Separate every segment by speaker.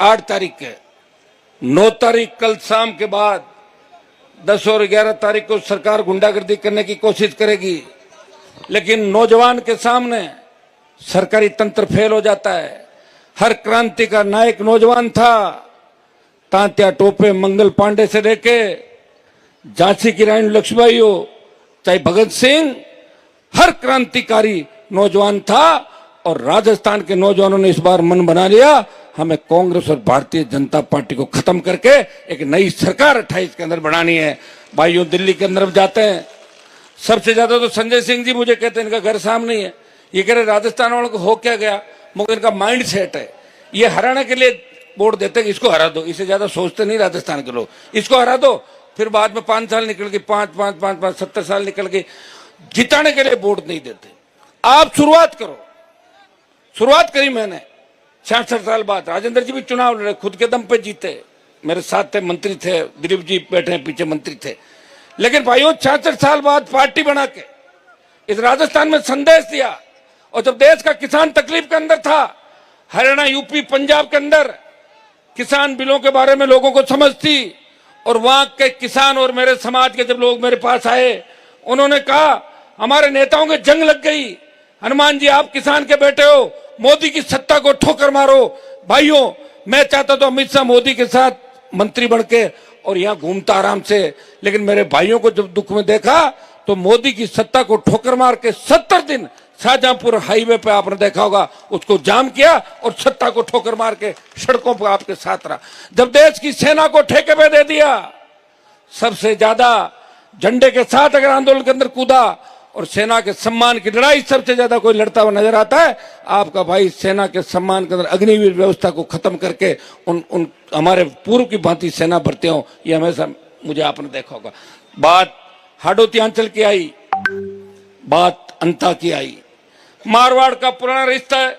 Speaker 1: 8 तारीख के, 9 तारीख कल शाम के बाद 10 और 11 तारीख को सरकार गुंडागर्दी करने की कोशिश करेगी, लेकिन नौजवान के सामने सरकारी तंत्र फेल हो जाता है। हर क्रांति का नायक नौजवान था। तात्या टोपे मंगल पांडे से लेके झांसी की रानी लक्ष्मीबाई हो, चाहे भगत सिंह, हर क्रांतिकारी नौजवान था। और राजस्थान के नौजवानों ने इस बार मन बना लिया, हमें कांग्रेस और भारतीय जनता पार्टी को खत्म करके एक नई सरकार 28 के अंदर बनानी है। भाइयों, दिल्ली के अंदर जाते हैं, सबसे ज्यादा तो संजय सिंह जी मुझे कहते हैं इनका घर सामने ही है। ये कह रहे राजस्थान वालों को हो क्या गया, मगर इनका माइंड सेट है। ये हराने के लिए वोट देते हैं, इसको हरा दो, इससे ज्यादा सोचते नहीं राजस्थान के लोग। इसको हरा दो, फिर बाद में 5 साल निकल गए, 5 70 साल निकल गए, जिताने के लिए वोट नहीं देते। आप शुरुआत करो। शुरुआत करी मैंने 66 साल बाद। राजेंद्र जी भी चुनाव लड़े, खुद के दम पे जीते, मेरे साथ थे, मंत्री थे, दिलीप जी बैठे हैं पीछे, मंत्री थे। लेकिन भाइयों, 66 साल बाद पार्टी बना के इस राजस्थान में संदेश दिया। और जब देश का किसान तकलीफ के अंदर था, हरियाणा, यूपी, पंजाब के अंदर किसान बिलों के बारे में लोगों को समझ थी, और वहां के किसान और मेरे समाज के जब लोग मेरे पास आए, उन्होंने कहा हमारे नेताओं की जंग लग गई, हनुमान जी आप किसान के बेटे हो, मोदी की सत्ता को ठोकर मारो। भाइयों, मैं चाहता तो अमित शाह मोदी के साथ मंत्री बन के और यहां घूमता आराम से, लेकिन मेरे भाइयों को जब दुख में देखा तो मोदी की सत्ता को ठोकर मार के 70 दिन शाहजहांपुर हाईवे पे आपने देखा होगा, उसको जाम किया और सत्ता को ठोकर मार के सड़कों पर आपके साथ रहा। जब देश की सेना को ठेके पे दे दिया, सबसे ज्यादा झंडे के साथ अगर आंदोलन के अंदर कूदा और सेना के सम्मान की लड़ाई सबसे ज्यादा कोई लड़ता हुआ नजर आता है, आपका भाई सेना के सम्मान के अंदर अग्निवीर व्यवस्था को खत्म करके उन हमारे पूर्व की भांति सेना भरते हो, ये हमेशा मुझे आपने देखा होगा। बात हाडोती अंचल की आई, बात अंता की आई, मारवाड़ का पुराना रिश्ता है।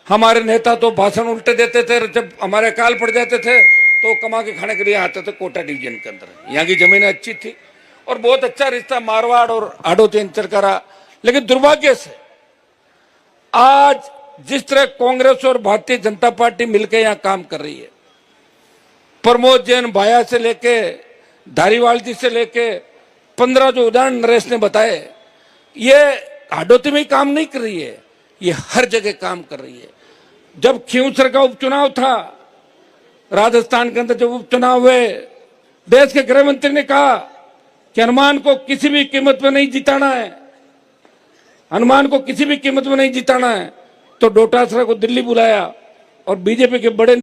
Speaker 1: हमारे नेता तो भाषण उल्टे देते थे, जब हमारे अकाल पड़ जाते थे तो कमा के खाने के लिए आते थे कोटा डिवीजन के अंदर। यहाँ की जमीनें अच्छी थी और बहुत अच्छा रिश्ता मारवाड़ और हाडोती अंचल का रहा। लेकिन दुर्भाग्य से आज जिस तरह कांग्रेस और भारतीय जनता पार्टी मिलकर यहां काम कर रही है, प्रमोद जैन भाया से लेके धारीवाल जी से लेके 15 जो उदाहरण नरेश ने बताए, ये हाडोती में काम नहीं कर रही है, ये हर जगह काम कर रही है। जब खींवसर का उपचुनाव था राजस्थान के अंदर, जब उपचुनाव हुए, देश के गृह मंत्री ने कहा कि हनुमान को किसी भी कीमत में नहीं जिताना है, हनुमान को किसी भी कीमत में नहीं जिताना है। तो डोटासरा को दिल्ली बुलाया और बीजेपी के बड़े